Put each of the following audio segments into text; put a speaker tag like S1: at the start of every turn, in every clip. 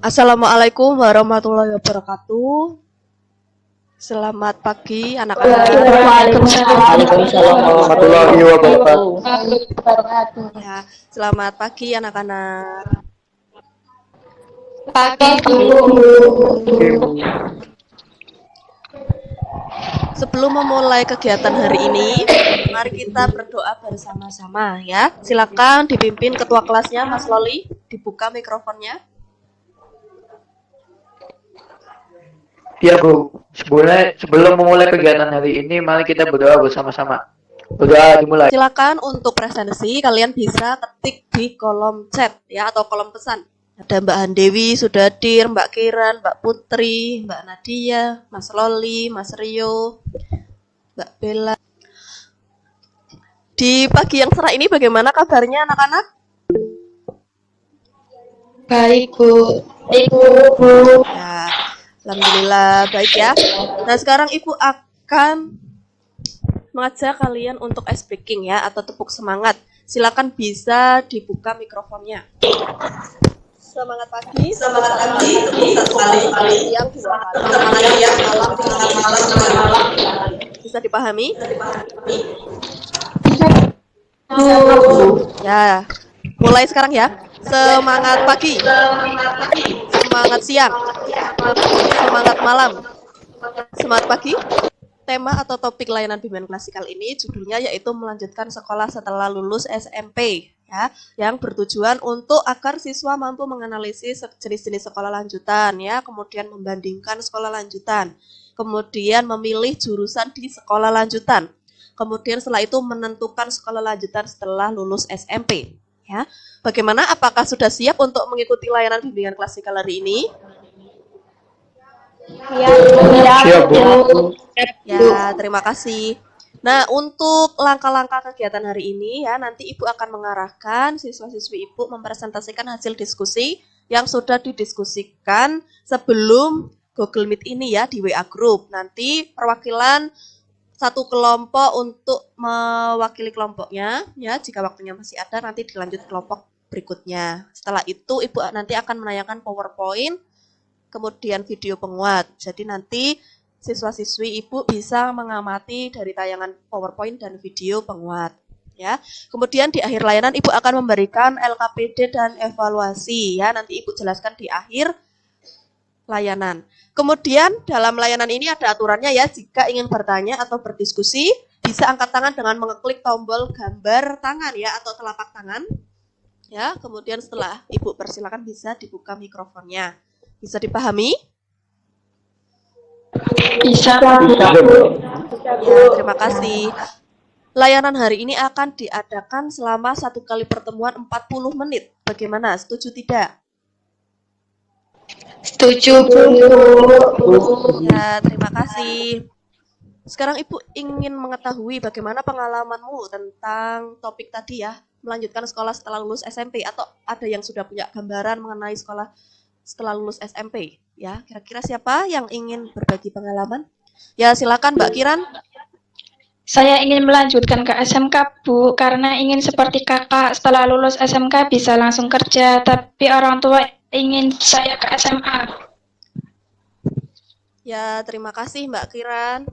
S1: Assalamualaikum warahmatullahi wabarakatuh. Selamat pagi anak-anak.
S2: Waalaikumsalam warahmatullahi wabarakatuh.
S1: Ya, selamat pagi anak-anak.
S3: Pagi, Bu.
S1: Sebelum memulai kegiatan hari ini, mari kita berdoa bersama-sama ya. Silakan dipimpin ketua kelasnya Mas Loli, dibuka mikrofonnya.
S2: Ya Bu, sebelum memulai kegiatan hari ini, mari kita berdoa bersama-sama. Berdoa dimulai.
S1: Silakan untuk presensi kalian bisa ketik di kolom chat ya atau kolom pesan. Ada Mbak Handewi sudah hadir, Mbak Kiran, Mbak Putri, Mbak Nadia, Mas Loli, Mas Rio, Mbak Bella. Di pagi yang cerah ini bagaimana kabarnya anak-anak?
S3: Baik, Bu.
S1: Ya, alhamdulillah baik ya. Nah, sekarang Ibu akan mengajak kalian untuk ice breaking ya atau tepuk semangat. Silakan bisa dibuka mikrofonnya. Semangat pagi, semangat pagi, siang, dua kali, malam. Bisa dipahami? Ya, mulai sekarang ya. Semangat pagi, semangat siang, semangat malam, semangat pagi. Tema atau topik layanan bimbingan klasikal ini judulnya yaitu melanjutkan sekolah setelah lulus SMP ya, yang bertujuan untuk agar siswa mampu menganalisis jenis-jenis sekolah lanjutan ya, kemudian membandingkan sekolah lanjutan, kemudian memilih jurusan di sekolah lanjutan, kemudian setelah itu menentukan sekolah lanjutan setelah lulus SMP ya. Bagaimana, apakah sudah siap untuk mengikuti layanan bimbingan klasikal hari ini?
S2: Siap Bu.
S1: Ya, terima kasih. Nah, untuk langkah-langkah kegiatan hari ini ya, nanti Ibu akan mengarahkan siswa-siswi Ibu mempresentasikan hasil diskusi yang sudah didiskusikan sebelum Google Meet ini ya di WA Group. Nanti perwakilan satu kelompok untuk mewakili kelompoknya ya, jika waktunya masih ada nanti dilanjut kelompok berikutnya. Setelah itu Ibu nanti akan menayangkan PowerPoint kemudian video penguat. Jadi nanti siswa-siswi Ibu bisa mengamati dari tayangan PowerPoint dan video penguat ya. Kemudian di akhir layanan Ibu akan memberikan LKPD dan evaluasi ya. Nanti Ibu jelaskan di akhir layanan. Kemudian dalam layanan ini ada aturannya ya. Jika ingin bertanya atau berdiskusi, bisa angkat tangan dengan mengeklik tombol gambar tangan ya atau telapak tangan. Ya, kemudian setelah Ibu persilakan bisa dibuka mikrofonnya. Bisa dipahami?
S3: Bisa.
S1: Ya, terima kasih. Layanan hari ini akan diadakan selama 1 kali pertemuan 40 menit. Bagaimana? Setuju tidak?
S3: Setuju, Bu.
S1: Ya, terima kasih. Sekarang Ibu ingin mengetahui bagaimana pengalamanmu tentang topik tadi ya, melanjutkan sekolah setelah lulus SMP, atau ada yang sudah punya gambaran mengenai sekolah setelah lulus SMP ya. Kira-kira siapa yang ingin berbagi pengalaman? Ya, silakan Mbak Kiran.
S3: Saya ingin melanjutkan ke SMK, Bu, karena ingin seperti kakak setelah lulus SMK bisa langsung kerja, tapi orang tua ingin saya ke SMA.
S1: Ya, terima kasih Mbak Kiran.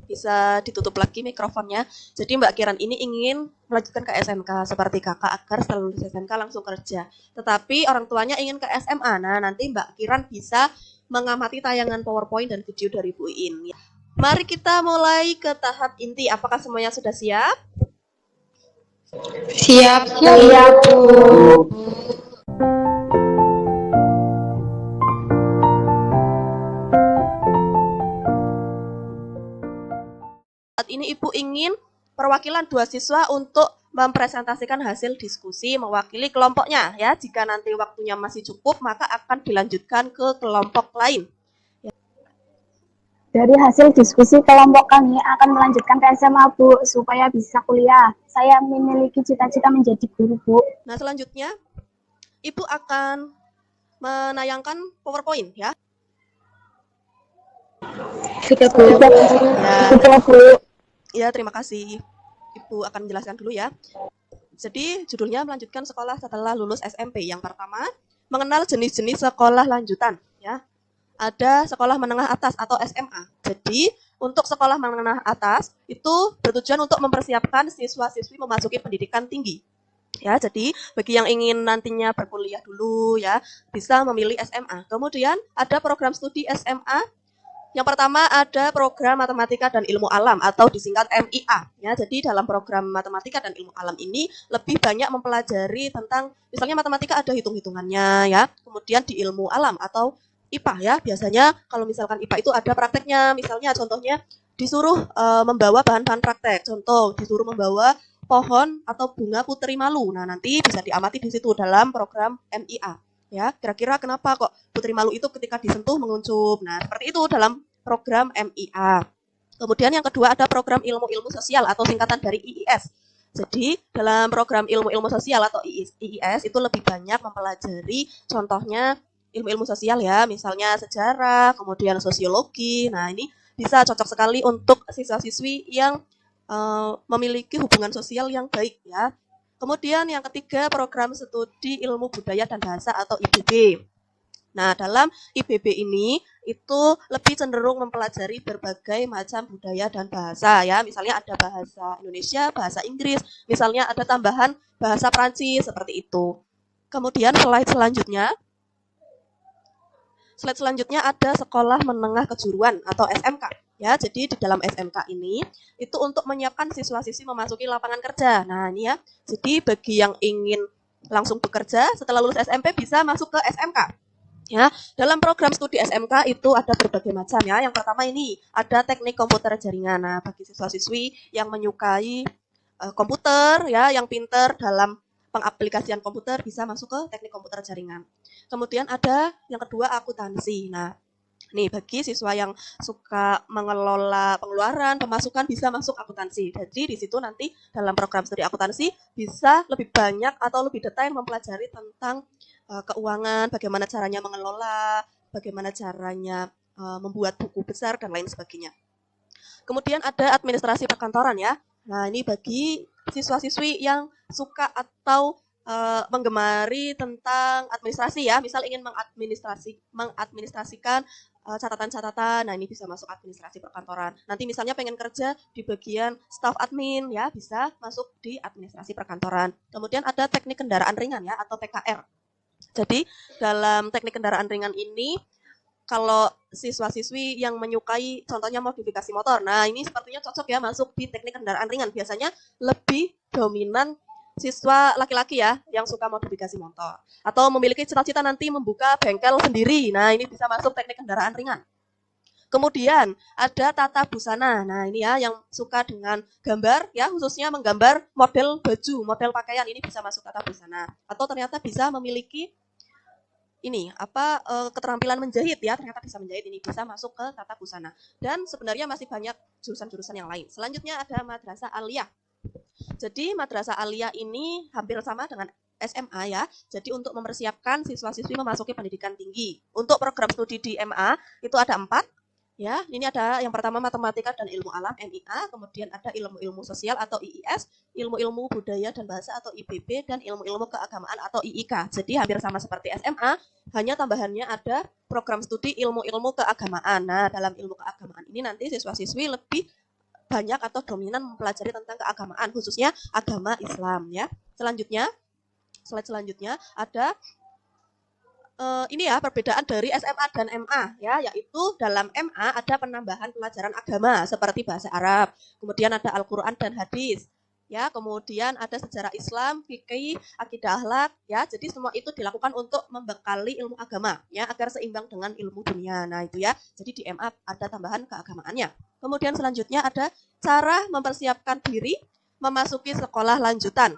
S1: Bisa ditutup lagi mikrofonnya. Jadi Mbak Kiran ini ingin melanjutkan ke SMK seperti kakak agar setelah lulus SMK langsung kerja. Tetapi orang tuanya ingin ke SMA. Nah, nanti Mbak Kiran bisa mengamati tayangan PowerPoint dan video dari Bu In. Mari kita mulai ke tahap inti. Apakah semuanya sudah siap?
S3: Siap, Bu.
S1: Saat ini Ibu ingin perwakilan 2 siswa untuk mempresentasikan hasil diskusi mewakili kelompoknya ya. Jika nanti waktunya masih cukup, maka akan dilanjutkan ke kelompok lain.
S4: Dari hasil diskusi kelompok kami akan melanjutkan ke SMA, Bu, supaya bisa kuliah. Saya memiliki cita-cita menjadi guru, Bu.
S1: Nah, selanjutnya Ibu akan menayangkan PowerPoint ya.
S4: Sudah, Bu. Sudah, Bu.
S1: Ya, terima kasih. Ibu akan menjelaskan dulu ya. Jadi, judulnya melanjutkan sekolah setelah lulus SMP. Yang pertama, mengenal jenis-jenis sekolah lanjutan ya. Ada sekolah menengah atas atau SMA. Jadi, untuk sekolah menengah atas itu bertujuan untuk mempersiapkan siswa-siswi memasuki pendidikan tinggi. Ya, jadi bagi yang ingin nantinya berkuliah dulu ya, bisa memilih SMA. Kemudian ada program studi SMA. Yang pertama ada program Matematika dan Ilmu Alam atau disingkat MIA. Ya, jadi dalam program Matematika dan Ilmu Alam ini lebih banyak mempelajari tentang misalnya matematika ada hitung-hitungannya ya. Kemudian di ilmu alam atau IPA ya, biasanya kalau misalkan IPA itu ada prakteknya. Misalnya contohnya disuruh membawa bahan-bahan praktek. Contoh disuruh membawa pohon atau bunga putri malu. Nah, nanti bisa diamati di situ dalam program MIA. Ya, kira-kira kenapa kok putri malu itu ketika disentuh menguncup. Nah, seperti itu dalam program MIA. Kemudian yang kedua ada program ilmu-ilmu sosial atau singkatan dari IIS. Jadi, dalam program ilmu-ilmu sosial atau IIS itu lebih banyak mempelajari contohnya ilmu-ilmu sosial ya, misalnya sejarah, kemudian sosiologi. Nah, ini bisa cocok sekali untuk siswa-siswi yang memiliki hubungan sosial yang baik ya. Kemudian yang ketiga, program studi ilmu budaya dan bahasa atau IBB. Nah, dalam IBB ini itu lebih cenderung mempelajari berbagai macam budaya dan bahasa ya. Misalnya ada bahasa Indonesia, bahasa Inggris, misalnya ada tambahan bahasa Prancis seperti itu. Kemudian slide selanjutnya ada sekolah menengah kejuruan atau SMK. Ya, jadi di dalam SMK ini itu untuk menyiapkan siswa-siswi memasuki lapangan kerja. Nah, ini ya. Jadi bagi yang ingin langsung bekerja setelah lulus SMP bisa masuk ke SMK. Ya, dalam program studi SMK itu ada berbagai macam ya. Yang pertama ini ada teknik komputer jaringan. Nah, bagi siswa-siswi yang menyukai komputer ya, yang pinter dalam pengaplikasian komputer bisa masuk ke teknik komputer jaringan. Kemudian ada yang kedua akuntansi. Nah, nih bagi siswa yang suka mengelola pengeluaran, pemasukan bisa masuk akuntansi. Jadi di situ nanti dalam program studi akuntansi bisa lebih banyak atau lebih detail mempelajari tentang keuangan, bagaimana caranya mengelola, bagaimana caranya membuat buku besar dan lain sebagainya. Kemudian ada administrasi perkantoran ya. Nah, ini bagi siswa-siswi yang suka atau menggemari tentang administrasi ya, misal ingin mengadministrasikan catatan-catatan, nah ini bisa masuk administrasi perkantoran. Nanti misalnya pengen kerja di bagian staff admin ya, bisa masuk di administrasi perkantoran. Kemudian ada teknik kendaraan ringan ya atau TKR. Jadi dalam teknik kendaraan ringan ini kalau siswa-siswi yang menyukai contohnya modifikasi motor, nah ini sepertinya cocok ya masuk di teknik kendaraan ringan. Biasanya lebih dominan siswa laki-laki ya yang suka modifikasi motor atau memiliki cita-cita nanti membuka bengkel sendiri. Nah, ini bisa masuk teknik kendaraan ringan. Kemudian ada tata busana. Nah, ini ya yang suka dengan gambar ya, khususnya menggambar model baju, model pakaian, ini bisa masuk tata busana. Atau ternyata bisa memiliki ini keterampilan menjahit ya, ternyata bisa menjahit, ini bisa masuk ke tata busana. Dan sebenarnya masih banyak jurusan-jurusan yang lain. Selanjutnya ada madrasah aliyah. Jadi madrasah aliyah ini hampir sama dengan SMA ya. Jadi untuk mempersiapkan siswa-siswi memasuki pendidikan tinggi. Untuk program studi di MA itu ada 4. Ya, ini ada yang pertama matematika dan ilmu alam MIA, kemudian ada ilmu-ilmu sosial atau IIS, ilmu-ilmu budaya dan bahasa atau IBB, dan ilmu-ilmu keagamaan atau IIK. Jadi hampir sama seperti SMA, hanya tambahannya ada program studi ilmu-ilmu keagamaan. Nah, dalam ilmu keagamaan ini nanti siswa-siswi lebih banyak atau dominan mempelajari tentang keagamaan, khususnya agama Islam ya. Selanjutnya, slide selanjutnya ada ini ya perbedaan dari SMA dan MA ya, yaitu dalam MA ada penambahan pelajaran agama seperti bahasa Arab, kemudian ada Al-Qur'an dan hadis. Ya, kemudian ada sejarah Islam, fikih, akidah akhlak ya. Jadi semua itu dilakukan untuk membekali ilmu agama ya agar seimbang dengan ilmu dunia. Nah, itu ya. Jadi di MA ada tambahan keagamaannya. Kemudian selanjutnya ada cara mempersiapkan diri memasuki sekolah lanjutan.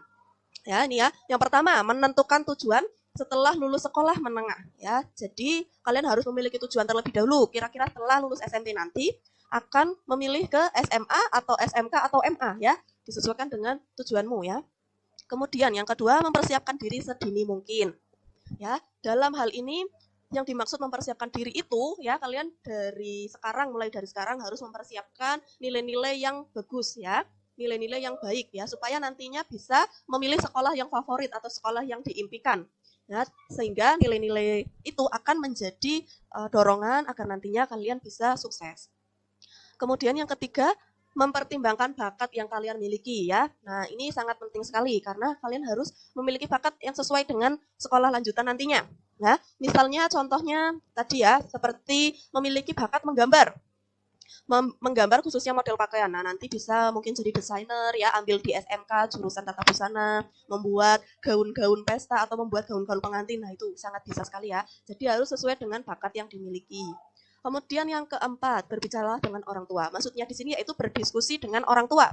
S1: Ya, ini ya. Yang pertama, menentukan tujuan setelah lulus sekolah menengah ya. Jadi kalian harus memiliki tujuan terlebih dahulu. Kira-kira setelah lulus SMP nanti akan memilih ke SMA atau SMK atau MA ya, disesuaikan dengan tujuanmu ya. Kemudian yang kedua, mempersiapkan diri sedini mungkin. Ya, dalam hal ini yang dimaksud mempersiapkan diri itu ya, kalian mulai dari sekarang harus mempersiapkan nilai-nilai yang bagus ya. Nilai-nilai yang baik ya, supaya nantinya bisa memilih sekolah yang favorit atau sekolah yang diimpikan. Nah, sehingga nilai-nilai itu akan menjadi dorongan agar nantinya kalian bisa sukses. Kemudian yang ketiga, mempertimbangkan bakat yang kalian miliki ya. Nah, ini sangat penting sekali karena kalian harus memiliki bakat yang sesuai dengan sekolah lanjutan nantinya. Nah, misalnya contohnya tadi ya, seperti memiliki bakat menggambar. Menggambar khususnya model pakaian. Nah, nanti bisa mungkin jadi desainer ya, ambil di SMK jurusan tata busana, membuat gaun-gaun pesta atau membuat gaun-gaun pengantin. Nah, itu sangat bisa sekali ya. Jadi harus sesuai dengan bakat yang dimiliki. Kemudian yang keempat, berbicara dengan orang tua. Maksudnya di sini yaitu berdiskusi dengan orang tua.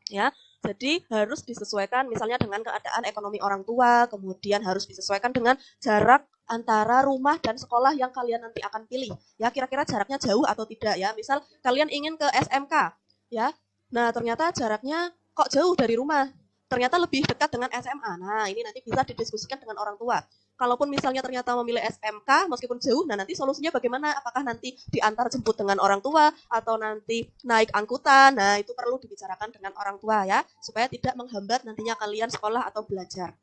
S1: Ya, jadi harus disesuaikan misalnya dengan keadaan ekonomi orang tua, kemudian harus disesuaikan dengan jarak antara rumah dan sekolah yang kalian nanti akan pilih. Ya, kira-kira jaraknya jauh atau tidak ya. Misal kalian ingin ke SMK, ya. Nah, ternyata jaraknya kok jauh dari rumah. Ternyata lebih dekat dengan SMA. Nah, ini nanti bisa didiskusikan dengan orang tua. Kalaupun misalnya ternyata memilih SMK meskipun jauh, nah nanti solusinya bagaimana? Apakah nanti diantar jemput dengan orang tua atau nanti naik angkutan? Nah, itu perlu dibicarakan dengan orang tua ya, supaya tidak menghambat nantinya kalian sekolah atau belajar.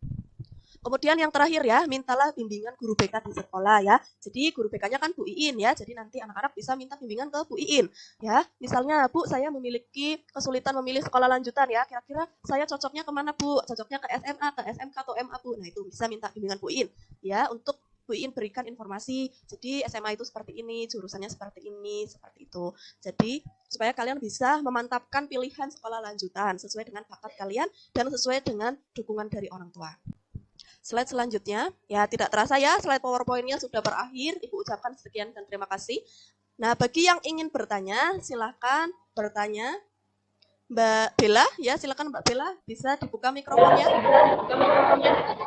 S1: Kemudian yang terakhir ya, mintalah bimbingan guru BK di sekolah ya. Jadi guru BK-nya kan Bu Iin ya. Jadi nanti anak-anak bisa minta bimbingan ke Bu Iin ya. Misalnya, Bu, saya memiliki kesulitan memilih sekolah lanjutan ya. Kira-kira saya cocoknya kemana, Bu? Cocoknya ke SMA, ke SMK atau MA, Bu? Nah, itu bisa minta bimbingan Bu Iin ya untuk Bu Iin berikan informasi. Jadi SMA itu seperti ini, jurusannya seperti ini, seperti itu. Jadi supaya kalian bisa memantapkan pilihan sekolah lanjutan sesuai dengan bakat kalian dan sesuai dengan dukungan dari orang tua. Slide selanjutnya, ya tidak terasa ya, slide PowerPoint-nya sudah berakhir. Ibu ucapkan sekian dan terima kasih. Nah, bagi yang ingin bertanya, silakan bertanya. Mbak Bella, ya silakan Mbak Bella, bisa dibuka mikrofonnya.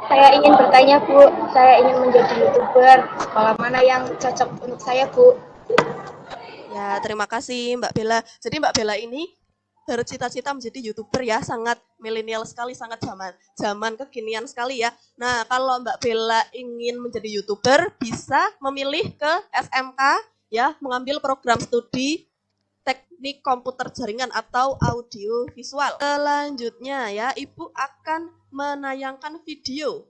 S5: Saya ingin bertanya, Bu. Saya ingin menjadi YouTuber. Sekolah mana yang cocok untuk saya, Bu?
S1: Ya, terima kasih Mbak Bella. Jadi Mbak Bella ini bercita-cita menjadi YouTuber ya, sangat milenial sekali, sangat zaman kekinian sekali ya. Nah, kalau Mbak Bella ingin menjadi YouTuber, bisa memilih ke SMK ya, mengambil program studi teknik komputer jaringan atau audio visual. Selanjutnya ya, Ibu akan menayangkan video.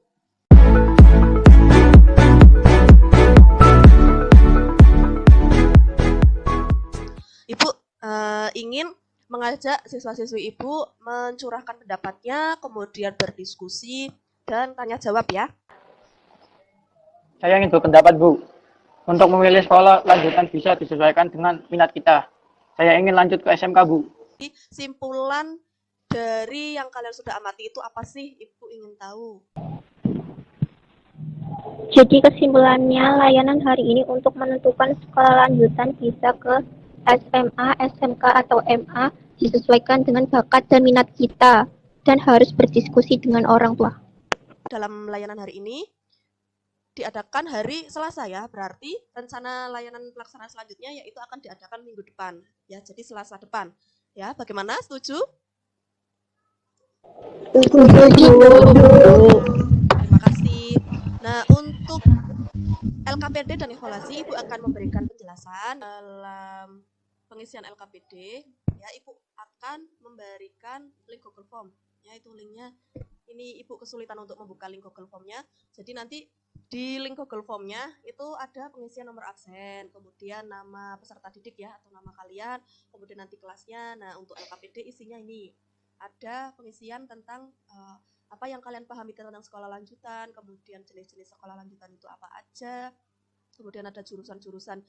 S1: Ibu ingin mengajak siswa-siswi Ibu mencurahkan pendapatnya, kemudian berdiskusi, dan tanya jawab ya.
S2: Saya ingin berpendapat, Bu. Untuk memilih sekolah lanjutan bisa disesuaikan dengan minat kita. Saya ingin lanjut ke SMK, Bu.
S1: Simpulan dari yang kalian sudah amati itu apa sih? Ibu ingin tahu.
S4: Jadi kesimpulannya layanan hari ini untuk menentukan sekolah lanjutan bisa ke SMA, SMK atau MA disesuaikan dengan bakat dan minat kita dan harus berdiskusi dengan orang tua.
S1: Dalam layanan hari ini diadakan hari Selasa ya, berarti rencana layanan pelaksanaan selanjutnya yaitu akan diadakan minggu depan ya, jadi Selasa depan ya. Bagaimana, setuju? Terima kasih. Nah, untuk LKPD dan evaluasi Ibu akan memberikan penjelasan dalam pengisian LKPD ya. Ibu akan memberikan link Google Form ya, itu linknya ini Ibu kesulitan untuk membuka link Google Formnya. Jadi nanti di link Google Formnya itu ada pengisian nomor absen, kemudian nama peserta didik ya atau nama kalian, kemudian nanti kelasnya. Nah, untuk LKPD isinya ini ada pengisian tentang apa yang kalian pahami tentang sekolah lanjutan, kemudian jenis-jenis sekolah lanjutan itu apa aja, kemudian ada jurusan-jurusan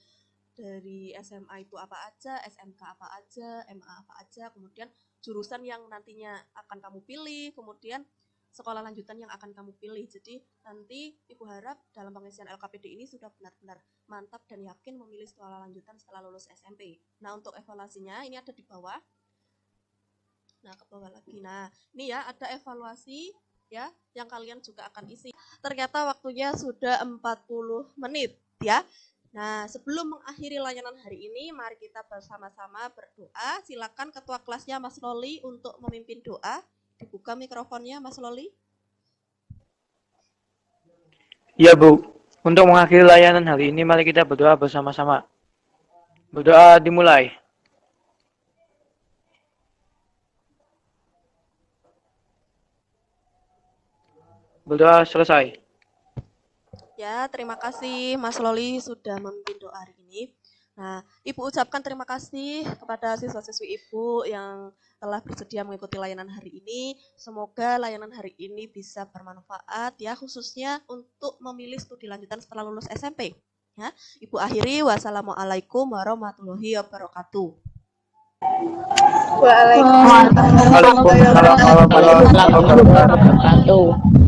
S1: dari SMA itu apa aja, SMK apa aja, MA apa aja, kemudian jurusan yang nantinya akan kamu pilih, kemudian sekolah lanjutan yang akan kamu pilih. Jadi nanti Ibu harap dalam pengisian LKPD ini sudah benar-benar mantap dan yakin memilih sekolah lanjutan setelah lulus SMP. Nah, untuk evaluasinya ini ada di bawah. Nah, ke bawah lagi. Nah, ini ya ada evaluasi ya yang kalian juga akan isi. Ternyata waktunya sudah 40 menit ya. Nah, sebelum mengakhiri layanan hari ini, mari kita bersama-sama berdoa. Silakan ketua kelasnya Mas Loli untuk memimpin doa. Dibuka mikrofonnya Mas Loli.
S2: Ya, Bu. Untuk mengakhiri layanan hari ini, mari kita berdoa bersama-sama. Berdoa dimulai. Berdoa selesai.
S1: Ya, terima kasih Mas Loli sudah memimpin doa hari ini. Nah, Ibu ucapkan terima kasih kepada siswa-siswi Ibu yang telah bersedia mengikuti layanan hari ini. Semoga layanan hari ini bisa bermanfaat ya, khususnya untuk memilih studi lanjutan setelah lulus SMP. Ya, Ibu akhiri, wassalamualaikum warahmatullahi wabarakatuh.
S5: Waalaikumsalam.
S2: Waalaikumsalam warahmatullahi wabarakatuh.